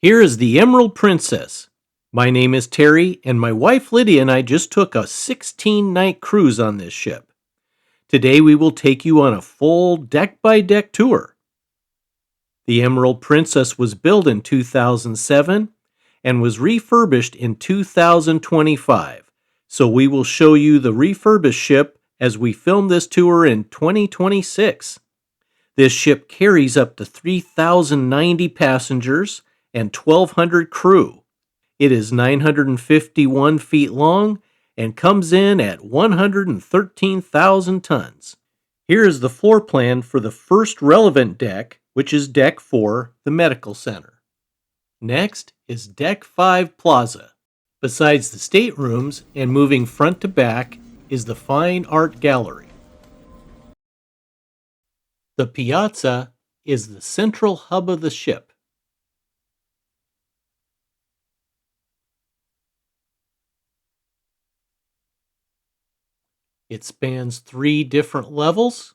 Here is the Emerald Princess. My name is Terry, and my wife Lydia and I just took a 16-night cruise on this ship. Today we will take you on a full deck-by-deck tour. The Emerald Princess was built in 2007 and was refurbished in 2025, so we will show you the refurbished ship as we film this tour in 2026. This ship carries up to 3,090 passengers and 1,200 crew. It is 951 feet long and comes in at 113,000 tons. Here is the floor plan for the first relevant deck, which is Deck 4, the Medical Center. Next is Deck 5 Piazza. Besides the staterooms and moving front to back is the Fine Art Gallery. The Piazza is the central hub of the ship. It spans 3 different levels.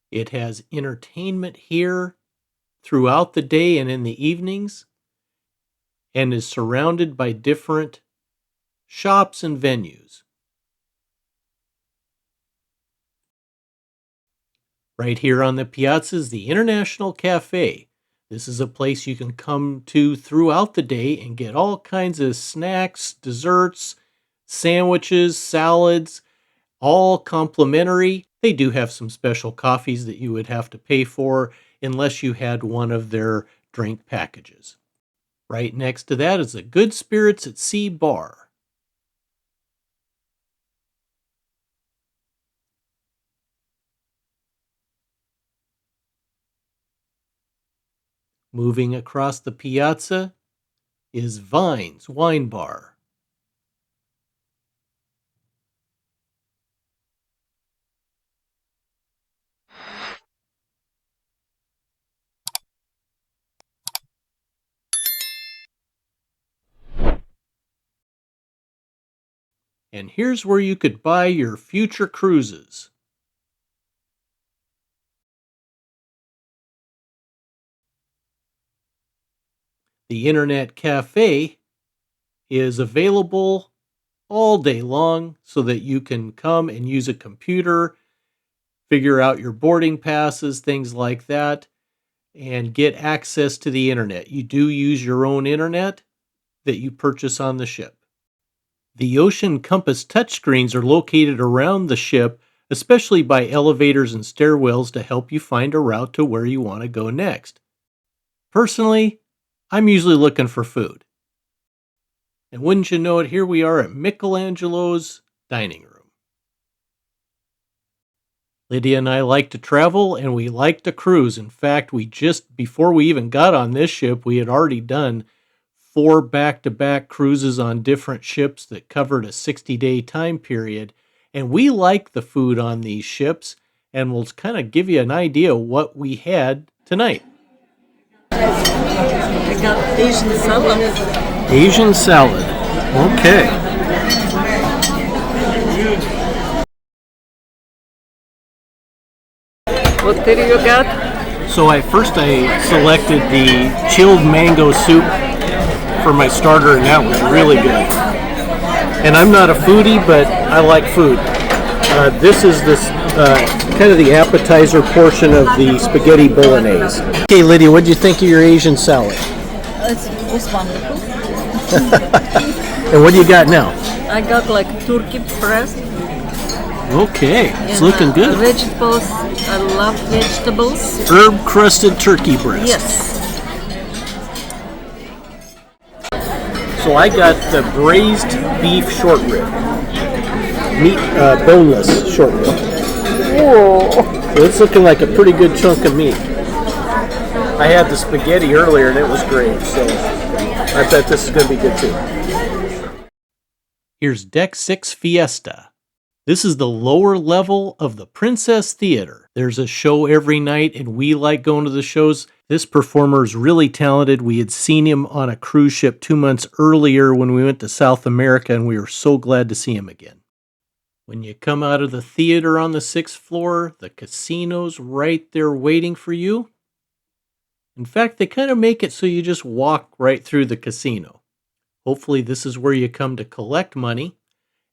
It has entertainment here throughout the day and in the evenings, and is surrounded by different shops and venues. Right here on the Piazza is the International Cafe. This is a place you can come to throughout the day and get all kinds of snacks, desserts, sandwiches, salads, all complimentary. They do have some special coffees that you would have to pay for unless you had one of their drink packages. Right next to that is a Good Spirits at Sea bar. Moving across the Piazza is Vine's Wine Bar. And here's where you could buy your future cruises. The Internet Cafe is available all day long so that you can come and use a computer, figure out your boarding passes, things like that, and get access to the internet. You do use your own internet that you purchase on the ship. The Ocean Compass touchscreens are located around the ship, especially by elevators and stairwells to help you find a route to where you want to go next. Personally, I'm usually looking for food. And wouldn't you know it, here we are at Michelangelo's dining room. Lydia and I like to travel and we like to cruise. In fact, before we even got on this ship, we had already done 4 back-to-back cruises on different ships that covered a 60-day time period. And we like the food on these ships, and we'll kind of give you an idea of what we had tonight. I got Asian salad. Asian salad. Okay. What did you got? So I selected the chilled mango soup for my starter, and that was really good. And I'm not a foodie, but I like food. This is kind of the appetizer portion of the spaghetti bolognese. Okay, Lydia, what did you think of your Asian salad? It was wonderful. And what do you got now? I got like turkey breast. Okay, it's looking good. Vegetables. I love vegetables. Herb-crusted turkey breast. Yes. So I got the braised beef short rib. Boneless short rib. Whoa. So it's looking like a pretty good chunk of meat. I had the spaghetti earlier and it was great, so I bet this is going to be good too. Here's Deck 6 Fiesta. This is the lower level of the Princess Theater. There's a show every night and we like going to the shows. This performer is really talented. We had seen him on a cruise ship 2 months earlier when we went to South America, and we were so glad to see him again. When you come out of the theater on the 6th floor, the casino's right there waiting for you. In fact, they kind of make it so you just walk right through the casino. Hopefully, this is where you come to collect money,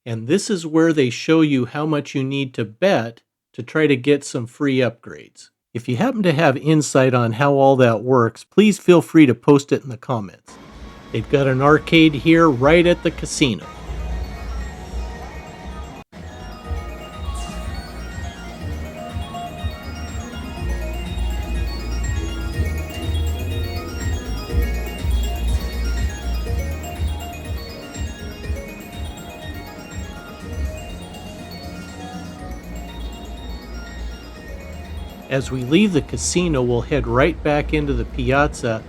and this is where they show you how much you need to bet to try to get some free upgrades. If you happen to have insight on how all that works, please feel free to post it in the comments. They've got an arcade here right at the casino. As we leave the casino, we'll head right back into the Piazza,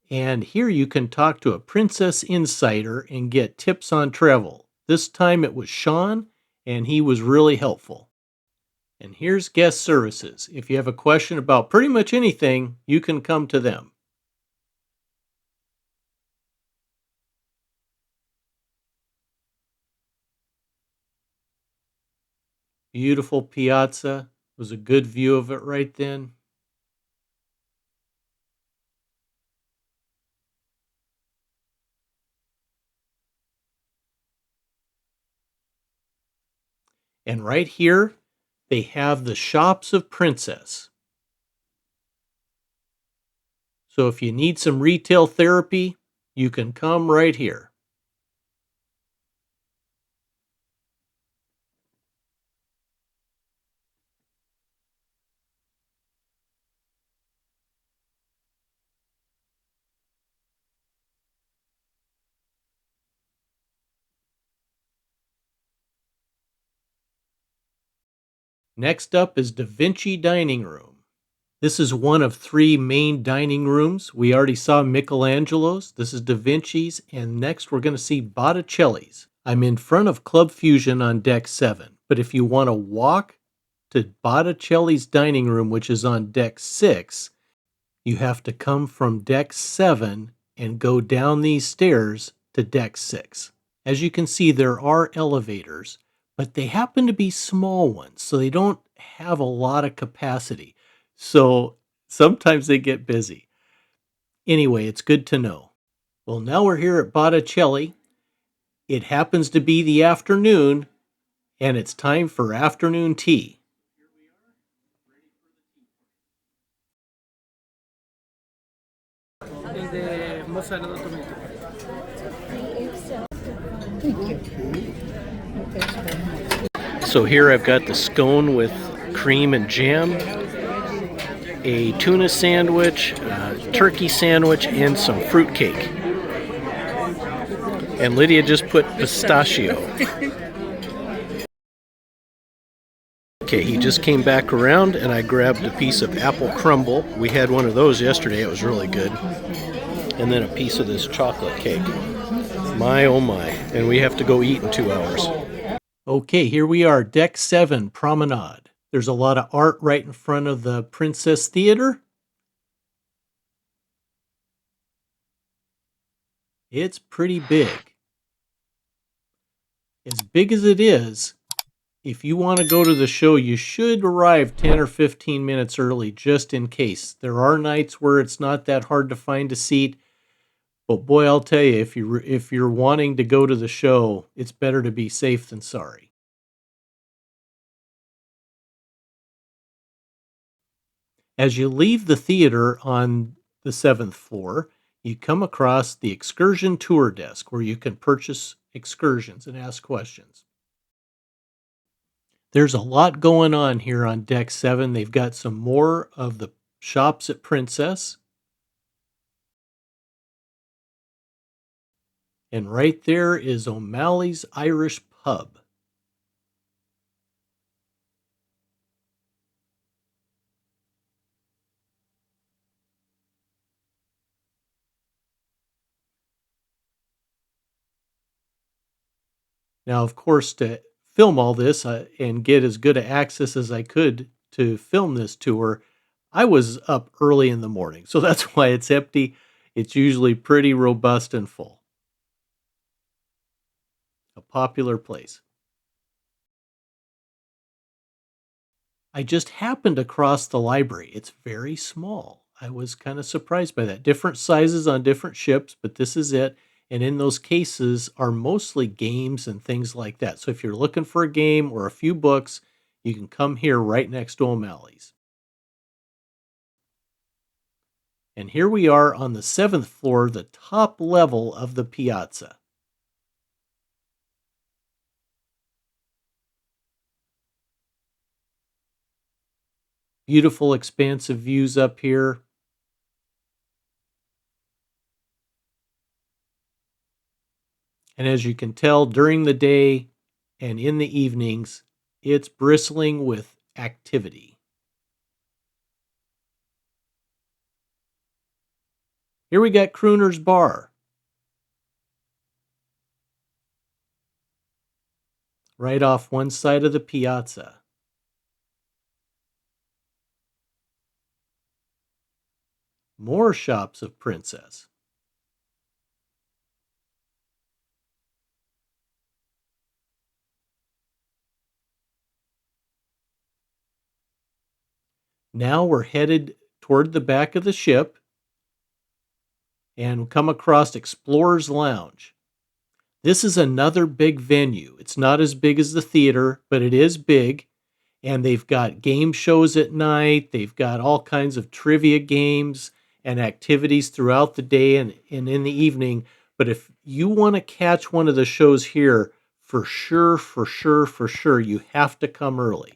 and here you can talk to a Princess Insider and get tips on travel. This time it was Sean, and he was really helpful. And here's guest services. If you have a question about pretty much anything, you can come to them. Beautiful Piazza. Was a good view of it right then. And right here, they have the Shops of Princess. So if you need some retail therapy, you can come right here. Next up is Da Vinci Dining Room. This is one of three main dining rooms. We already saw Michelangelo's. This is Da Vinci's. And next we're going to see Botticelli's. I'm in front of Club Fusion on deck 7. But if you want to walk to Botticelli's dining room, which is on deck 6, you have to come from deck 7 and go down these stairs to deck 6. As you can see, there are elevators, but they happen to be small ones, so they don't have a lot of capacity. So sometimes they get busy. Anyway, it's good to know. Well, now we're here at Botticelli. It happens to be the afternoon, and it's time for afternoon tea. So here I've got the scone with cream and jam, a tuna sandwich, a turkey sandwich, and some fruitcake. And Lydia just put pistachio. Okay, he just came back around and I grabbed a piece of apple crumble. We had one of those yesterday, it was really good. And then a piece of this chocolate cake. My oh my, and we have to go eat in 2 hours. Okay, here we are, deck 7, Promenade. There's a lot of art right in front of the Princess Theater. It's pretty big. As big as it is, if you want to go to the show, you should arrive 10 or 15 minutes early just in case. There are nights where it's not that hard to find a seat, but boy, I'll tell you, if you're wanting to go to the show, it's better to be safe than sorry. As you leave the theater on the 7th floor, you come across the excursion tour desk where you can purchase excursions and ask questions. There's a lot going on here on deck 7. They've got some more of the shops at Princess. And right there is O'Malley's Irish Pub. Now, of course, to film all this and get as good access as I could to film this tour, I was up early in the morning. So that's why it's empty. It's usually pretty robust and full. A popular place. I just happened across the library. It's very small. I was kind of surprised by that. Different sizes on different ships, but this is it. And in those cases are mostly games and things like that. So if you're looking for a game or a few books, you can come here right next to O'Malley's. And here we are on the seventh floor, the top level of the Piazza. Beautiful, expansive views up here. And as you can tell, during the day and in the evenings, it's bristling with activity. Here we got Crooner's Bar, right off one side of the piazza. More shops of Princess. Now we're headed toward the back of the ship and come across Explorer's Lounge. This is another big venue. It's not as big as the theater, but it is big. And they've got game shows at night. They've got all kinds of trivia games and activities throughout the day and in the evening. But if you want to catch one of the shows here, for sure, you have to come early.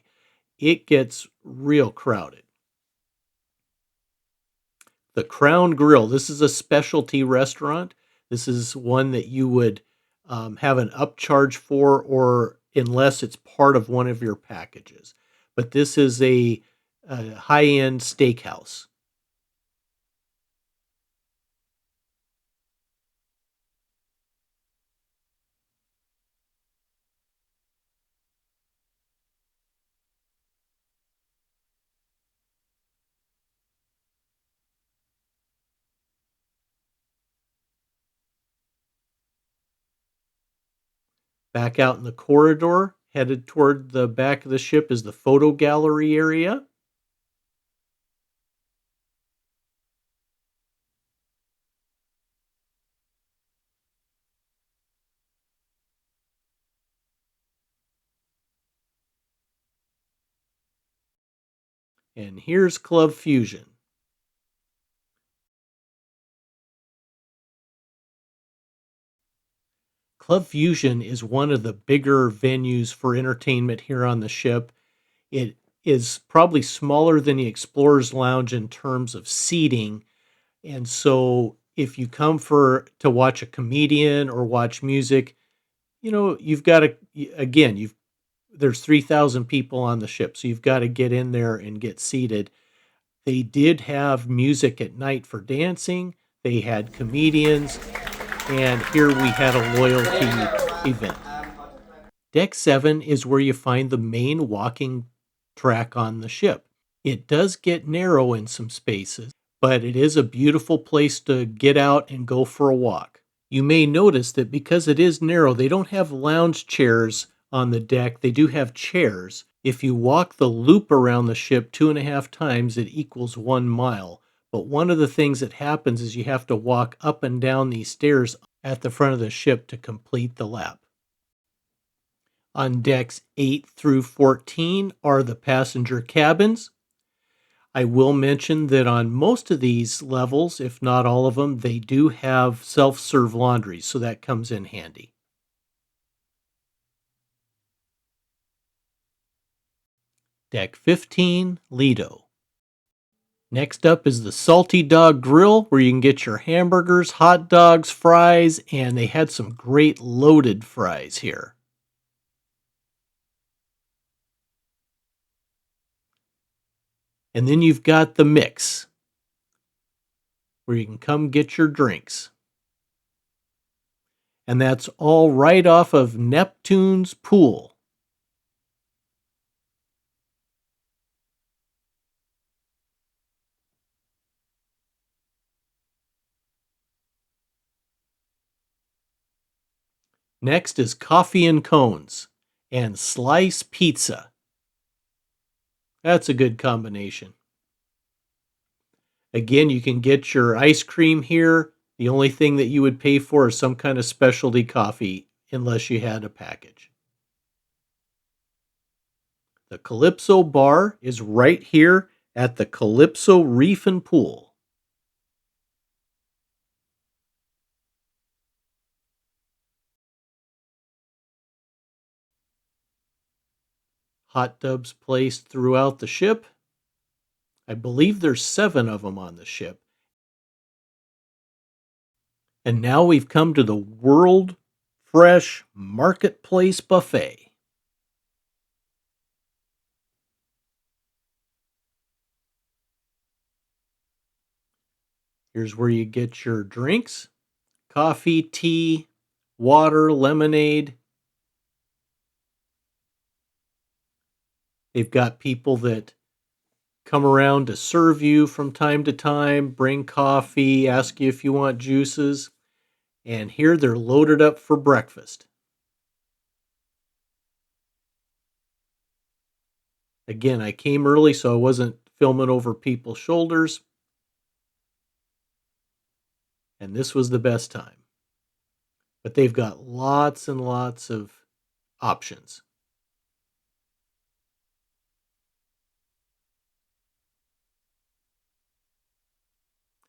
It gets real crowded. The Crown Grill. This is a specialty restaurant. This is one that you would have an upcharge for, or unless it's part of one of your packages. But this is a high-end steakhouse. Back out in the corridor, headed toward the back of the ship, is the photo gallery area. And here's Club Fusion. Club Fusion is one of the bigger venues for entertainment here on the ship. It is probably smaller than the Explorer's Lounge in terms of seating. And so if you come to watch a comedian or watch music, you've got to, again, there's 3,000 people on the ship, so you've got to get in there and get seated. They did have music at night for dancing. They had comedians, and here we had a loyalty event. Deck 7 is where you find the main walking track on the ship. It does get narrow in some spaces, but it is a beautiful place to get out and go for a walk. You may notice that because it is narrow, they don't have lounge chairs on the deck. They do have chairs. If you walk the loop around the ship 2.5 times, it equals 1 mile. But one of the things that happens is you have to walk up and down these stairs at the front of the ship to complete the lap. On decks 8 through 14 are the passenger cabins. I will mention that on most of these levels, if not all of them, they do have self-serve laundry, so that comes in handy. Deck 15, Lido. Next up is the Salty Dog Grill, where you can get your hamburgers, hot dogs, fries, and they had some great loaded fries here. And then you've got the Mix, where you can come get your drinks. And that's all right off of Neptune's pool. Next is Coffee and Cones and Slice Pizza. That's a good combination. Again, you can get your ice cream here. The only thing that you would pay for is some kind of specialty coffee unless you had a package. The Calypso Bar is right here at the Calypso Reef and Pool. Hot tubs placed throughout the ship. I believe there's 7 of them on the ship. And now we've come to the World Fresh Marketplace Buffet. Here's where you get your drinks: coffee, tea, water, lemonade. They've got people that come around to serve you from time to time, bring coffee, ask you if you want juices. And here they're loaded up for breakfast. Again, I came early, so I wasn't filming over people's shoulders. And this was the best time. But they've got lots and lots of options.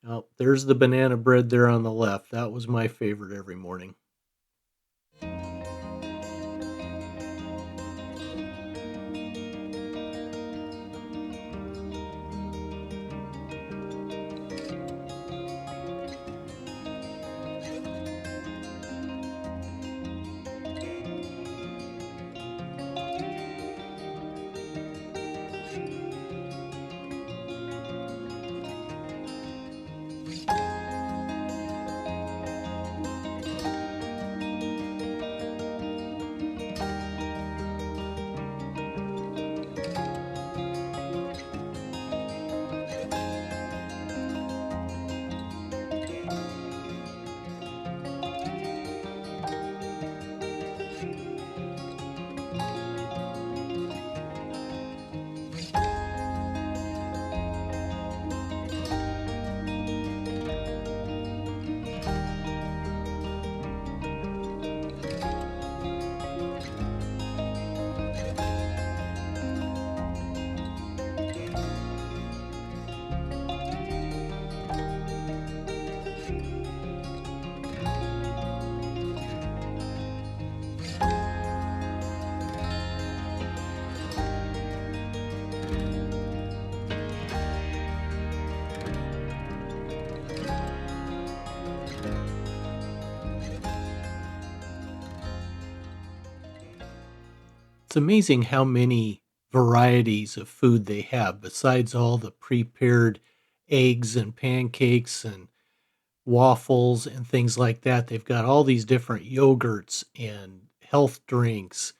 Oh, there's the banana bread there on the left. That was my favorite every morning. It's amazing how many varieties of food they have besides all the prepared eggs and pancakes and waffles and things like that. They've got all these different yogurts and health drinks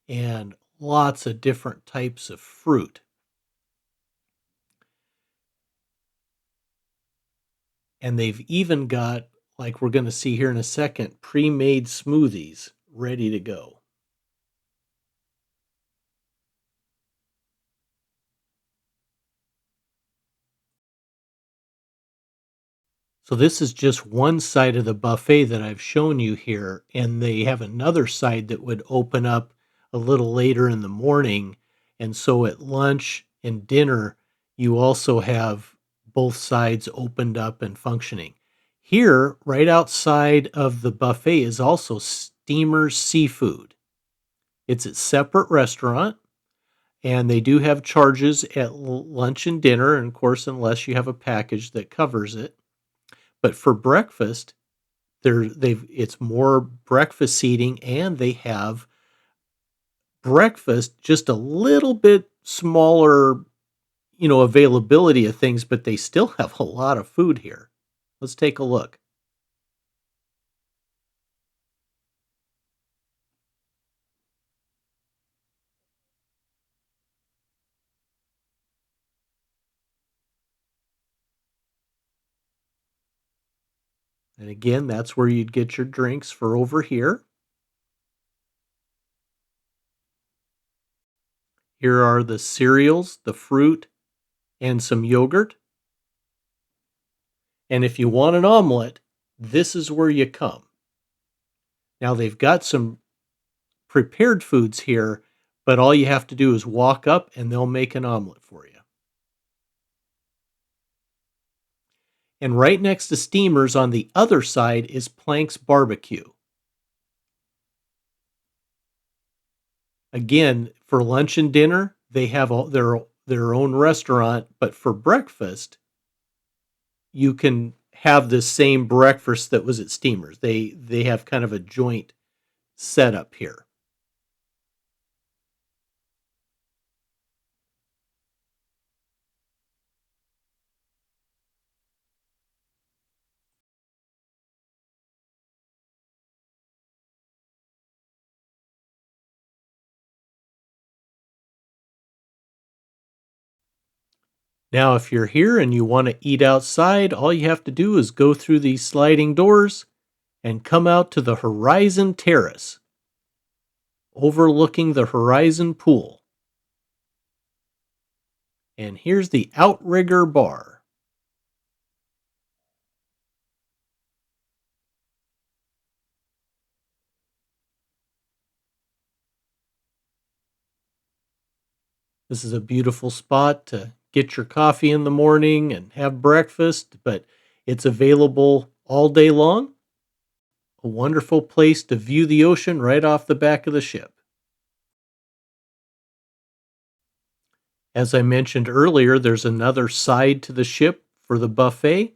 and lots of different types of fruit. And they've even got, like we're going to see here in a second, pre-made smoothies ready to go. So this is just one side of the buffet that I've shown you here, and they have another side that would open up a little later in the morning. And so at lunch and dinner, you also have both sides opened up and functioning. Here, right outside of the buffet, is also Steamer's Seafood. It's a separate restaurant, and they do have charges at lunch and dinner, and of course, unless you have a package that covers it. But for breakfast, it's more breakfast seating, and they have breakfast just a little bit smaller, availability of things, but they still have a lot of food here. Let's take a look. And again, that's where you'd get your drinks for over here. Here are the cereals, the fruit, and some yogurt. And if you want an omelet, this is where you come. Now, they've got some prepared foods here, but all you have to do is walk up and they'll make an omelet for you. And right next to Steamers on the other side is Plank's Barbecue. Again, for lunch and dinner, they have their own restaurant, but for breakfast, you can have the same breakfast that was at Steamers. They have kind of a joint setup here. Now, if you're here and you want to eat outside, all you have to do is go through these sliding doors and come out to the Horizon Terrace, overlooking the Horizon Pool. And here's the Outrigger Bar. This is a beautiful spot to get your coffee in the morning and have breakfast, but it's available all day long. A wonderful place to view the ocean right off the back of the ship. As I mentioned earlier, there's another side to the ship for the buffet.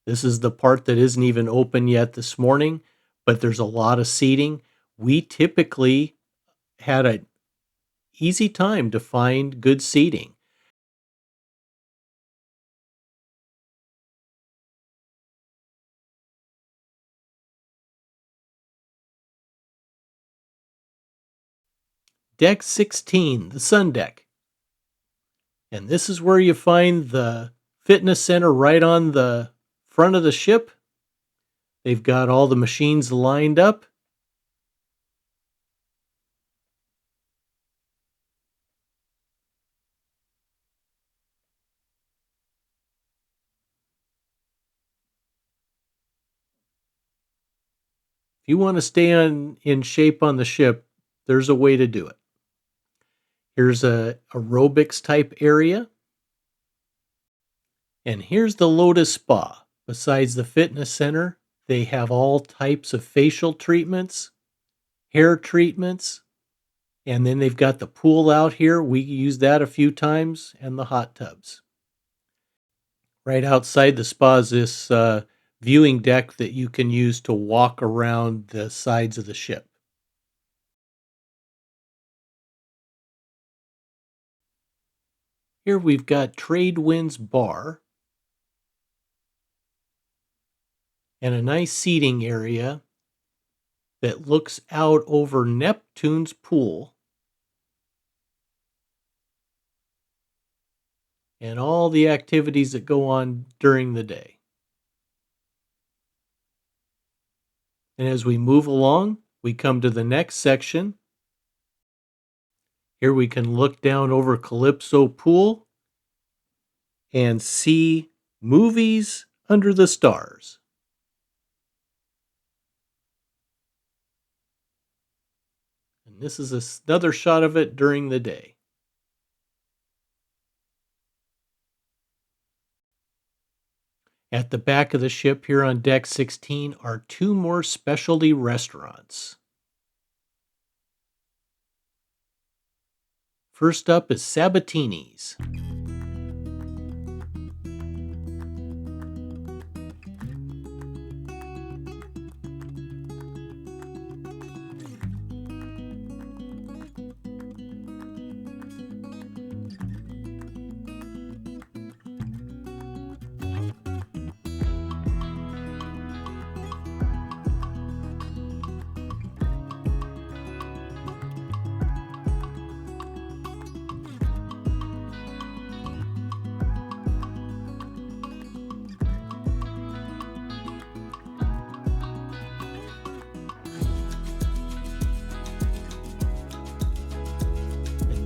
This is the part that isn't even open yet this morning, but there's a lot of seating. We typically had an easy time to find good seating. Deck 16, the sun deck. And this is where you find the fitness center right on the front of the ship. They've got all the machines lined up. If you want to stay in shape on the ship, there's a way to do it. Here's a aerobics type area. And here's the Lotus Spa. Besides the fitness center, they have all types of facial treatments, hair treatments, and then they've got the pool out here. We use that a few times, and the hot tubs. Right outside the spa is this viewing deck that you can use to walk around the sides of the ship. Here we've got Tradewinds Bar and a nice seating area that looks out over Neptune's pool and all the activities that go on during the day. And as we move along, we come to the next section. Here we can look down over Calypso Pool and see movies under the stars. And this is another shot of it during the day. At the back of the ship here on deck 16 are two more specialty restaurants. First up is Sabatini's.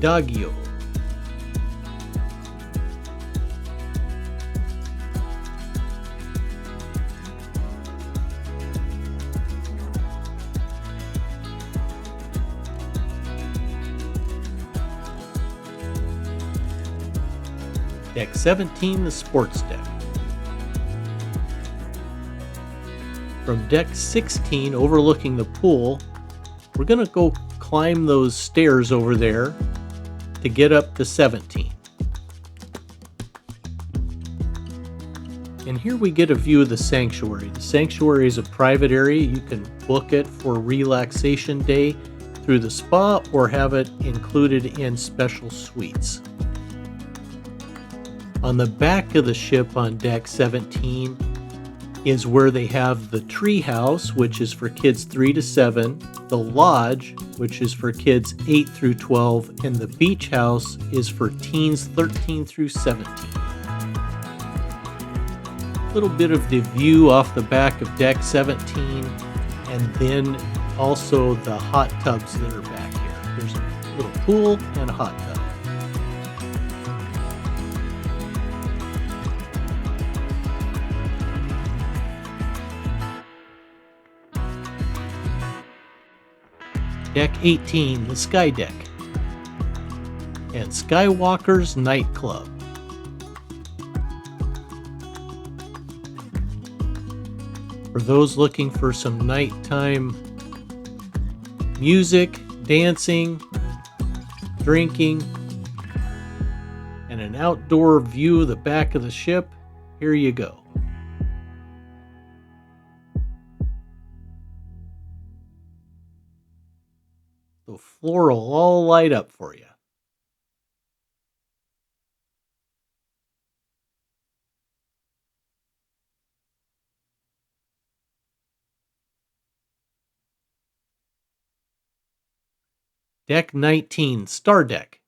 Adagio. Deck 17, the sports deck. From deck 16 overlooking the pool, we're going to go climb those stairs over there to get up to 17. And here we get a view of the sanctuary. The sanctuary is a private area. You can book it for relaxation day through the spa or have it included in special suites. On the back of the ship on deck 17 is where they have the tree house, which is for kids 3 to 7, the lodge, which is for kids 8 through 12, and the beach house is for teens 13 through 17. A little bit of the view off the back of deck 17, and then also the hot tubs that are back here. There's a little pool and a hot tub. Deck 18, the Sky Deck, and Skywalker's Nightclub. For those looking for some nighttime music, dancing, drinking, and an outdoor view of the back of the ship, here you go. The floor will all light up for you. Deck 19, Star Deck.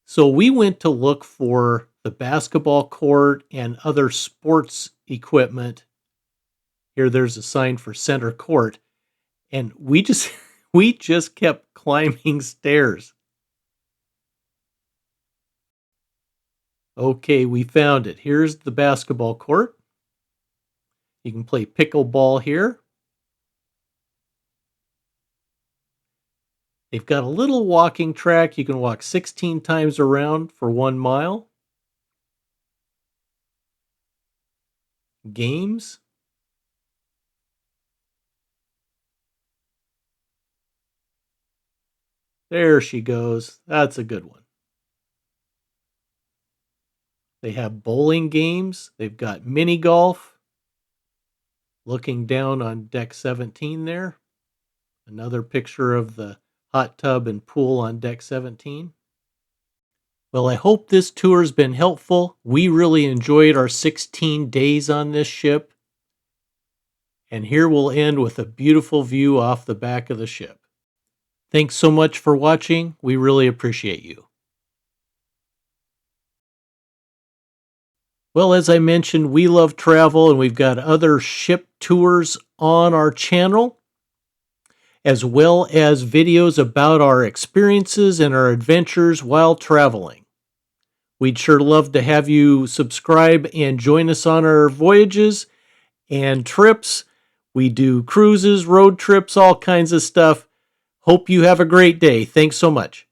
So we went to look for the basketball court and other sports equipment. Here there's a sign for center court. And we just kept climbing stairs. Okay, we found it. Here's the basketball court. You can play pickleball here. They've got a little walking track. You can walk 16 times around for 1 mile. Games. There she goes. That's a good one. They have bowling games. They've got mini golf. Looking down on deck 17 there. Another picture of the hot tub and pool on deck 17. Well, I hope this tour has been helpful. We really enjoyed our 16 days on this ship. And here we'll end with a beautiful view off the back of the ship. Thanks so much for watching. We really appreciate you. Well, as I mentioned, we love travel and we've got other ship tours on our channel, as well as videos about our experiences and our adventures while traveling. We'd sure love to have you subscribe and join us on our voyages and trips. We do cruises, road trips, all kinds of stuff. Hope you have a great day. Thanks so much.